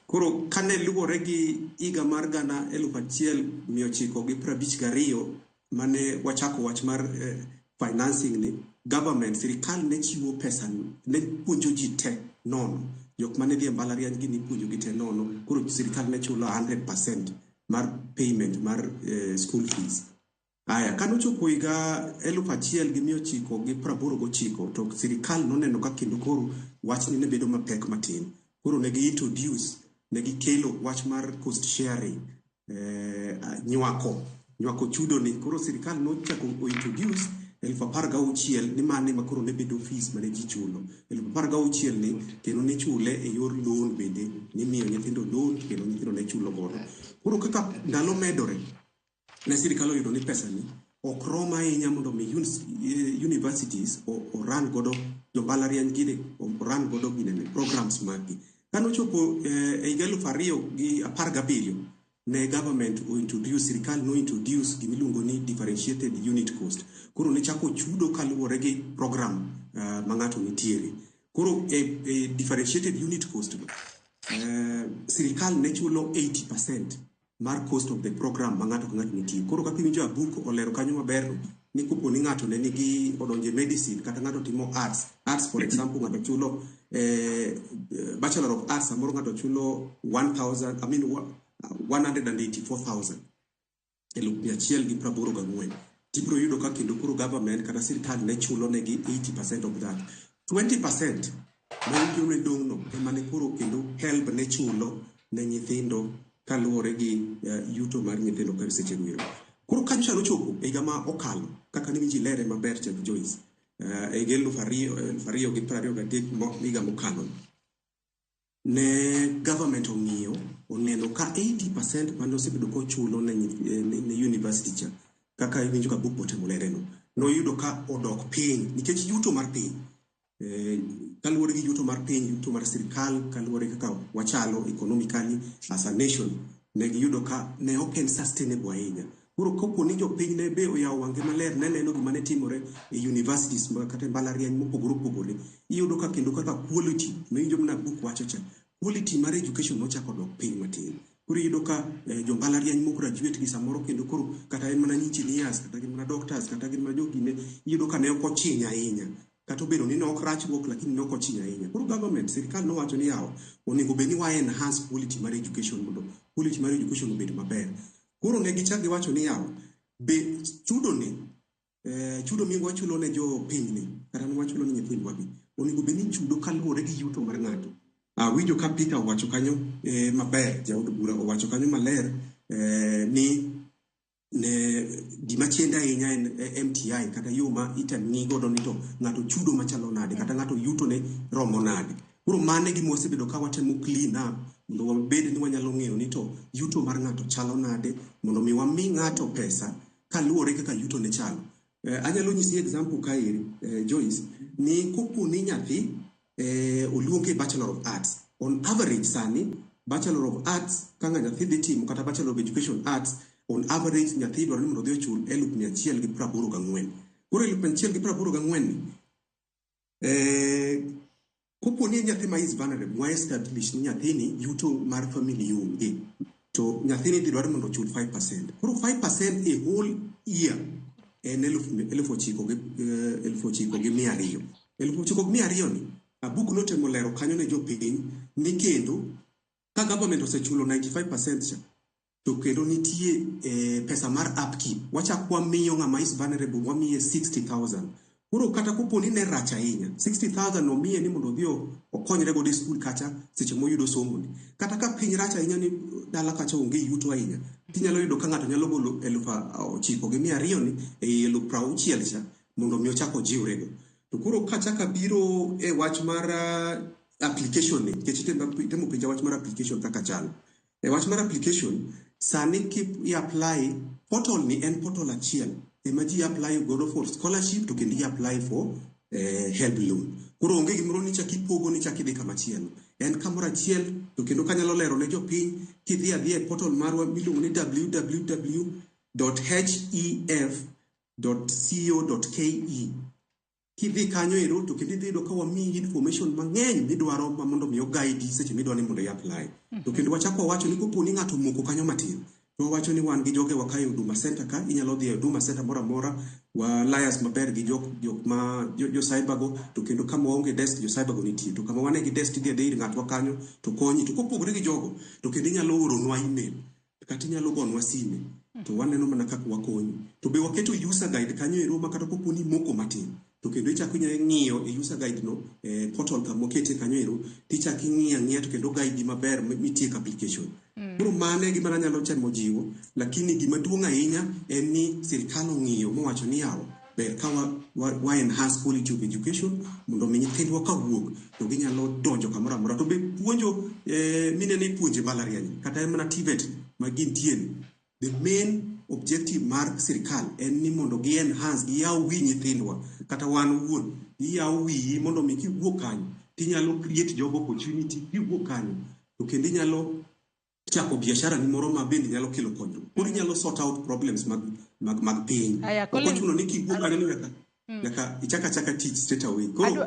Koro kane luwore gi higa mar gana 1952 mane wachako wach mar financing ni, government, sirikal ne chiwo pesa, ne puonjo ji te nono. Jok mane dhi e mbalariany gi ni puonjo gi te nono. Koro sirikal ne chulo 100% mar payment mar school fees. Aya, kanochopo higa 1989 to sirikal noneno ka kendo koro wach ni ne bedo mapek matin. Koro ne gi introduce, ne gi kelo wach mar cost sharing, nyuako chudo ni. Koro sirikal nochako introduce 2016 ni mane ma koro ne bedo fees mane ji chulo. 2016 ni kendo ne chule e yor loan bende, ni miyo nyithindo loan kendo nyithindo ne chulo godo. Koro kaka ndalo medore, ne sirikal oyudo ni pesa ni ok rom ahinya mondo mi universities o run godo, jo mbalariany gide o run godo programs maggi. Kanochopo e higa 2017 ne government o introduce, sirikal no introduce gimiluongo ni differentiated unit cost. Koro ne chako chudo kaluwore gi program ma ng'ato nitiere. Koro e differentiated unit cost sirikal ne chulo 80% mar cost of the program ma ng'ato ka ng'ato nitie. Koro kaka iwinjo abuk olero kanyo maber ni kopo ni ng'ato ne nigi odonje medicine kata ng'ato timo arts for example, ng'ato chulo Bachelor of Arts, samoro ng'ato chulo 184,000 1,184. Tibro yudo ka kendo koro government kata sirikal ne chulo negi 80% of that. 20% ma yudo ne dong' no ema ne koro kendo help ne chulo ne nyithindo kaluwore gi yuto mar nyithindo kar seche gwero. Koro kanyo nochopo e higa ma okalo, kaka ne winji lere maber Chef Joyce, e higa 2023 higa mokalo, ne government oneno ka 80% mane osebedo kochulo ne university cha, kaka iwinjo ka buk potemo lere no, noyudo ka odok piny nikech yuto mar piny. Kaluwore gi yuto mar piny, yuto mar sirikal, kaluwore kaka wachalo economically as a nation, ne giyudo ka ne ok en sustainable ahinya. Koro kopo ni jopiny ne be oyawo wang'e maler, ne neno gima ne timore e universities kata mbalariany mopogore opogore, iyudo ka kendo kaka quality, winjo mana book wacho cha, quality mar education nochako dok piny matin. Koro iyudo ka jo mbalariany mo graduate gi samoro kendo koro kata en mana engineers, kata gin mana doctors, kata gin mana jogine, iyudo ka ne ok ochiny ahinya. Kata obedo ni ne ok rachruok lakini ne ok ochiny ahinya. Koro government, sirikal nowacho ni yawo, onego bed ni wa enhance quality mar education mondo quality mar education obed maber. Koro ne gichak giwacho ni yawo, be chudo ni, chudo mi wachulo ne jo piny ni, kata ne wachulo ne nyithindwa gi, onego bed ni chudo kaluwore gi yuto mar ng'ato. Winjo ka Peter owacho kanyo maber, jaod bura owacho kanyo maler ni ne gima chienda ahinya en MTI kata yo ma itemni godo ni to ng'ato chudo machalo nade kata ng'ato yuto ne romo nade. Koro mane gima osebedo ka watemo clean up mondo wabed ni wanyalo ng'eyo ni to yuto mar ng'ato chalo nade mondo mi wami ng'ato pesa kaluwore kaka yuto ne chalo. Anyalo nyisi example ka iri, Joyce, ni kopo ni nyathi oluonge Bachelor of Arts. On average sani, Bachelor of Arts ka nyathi dhi timo kata Bachelor of Education Arts, on average nyathi dwaro ni mondo dhi ochul 1,184. Koro 1,184 ni, kopo ni nyathi ma is vulnerable, wa establish ni nyathini yuto mar family onge, to nyathini dhi dwaro mondo ochul 5%. Koro 5% a whole year en 9,200. 9,200 ni, abuk notemo lero kanyo ne jopiny ni kendo ka government osechulo 95% cha, to kendo nitie pesa mar upkeep. Wachak wamiyo ng'ama is vulnerable, wamiye 60,000. Koro kata kopo ni ne rach ahinya, 60,000 omiye ni mondo dhi okonyre godo e skul kacha seche moyudo somo ni. Kata ka piny rach ahinya ni dala kacha onge yuto ahinya, tinyalo yudo ka ng'ato nyalo golo 9,200 ni e 60,000 cha mondo mi ochako jiwre go. To koro kachaka biro e wach mar application ni, kech temo penja wach mar application kaka chalo. E wach mar application, sani i-apply, portal ni en portal achiel, ema ji apply godo for scholarship to kendo i-apply for help loan. Koro onge gimoro ni chaki pogo ni chaki dhi kamachielo. En kamoro achiel, to kendo kanyalo lero ne jopiny, kidhi adhi e portal marwa miluongo ni www.hef.co.ke. kidhi kanyo ero to kendo idhi yudo ka wamiyi information mang'eny midwaro mondo miyo guide seche midwa ni mondo i-apply. To kendo wachako wacho ni kopo ni ng'ato moko kanyo matin, to wacho ni wan gi jogewa ka e Huduma Center ka, inyalo dhi e Huduma Center moro amora, wa liars maber gi jok ma jo cyber go, to kendo kama waonge desk jo cyber go nitie, to kama wane gi desk idhi ir ng'atwa kanyo to konyi. To kopogore gi jogo, to kendo inyalo oronwa email kata inyalo gonwa sime, to waneno mana kaka wakonyi. To be waketo user guide kanyo ero ma kata kopo ni moko matin, to kendo ichako ng'iyo e user guide no portal kama okete kanyo ero, tichako ing'iyo to kendo guide maber mitiek application. Koro mane gima anyalo temo jiwo, lakini gima duong' ahinya en ni sirkal ong'iyo mowacho ni yawa ber ka wa enhance quality of education mondo mi nyithindwa ka wuok to ginyalo donjo kamoro amora. To be puonjo mine ni puonje mbalariany kata mana TVET ma gintie, the main objective mar sirkal en ni mondo gi enhance giyaw wi nyithindwa kata wan wuon giyaw wi mondo mi kiwuok kanyo tinyalo create job opportunity, kiwuok kanyo to kendo inyalo chako biashara ni moro ma bende nyalo kelo konyruok. Koro inyalo sort out problems mag piny. Okochuno ni kiwuok kanyo nyaka ichaka tich straight away. Koro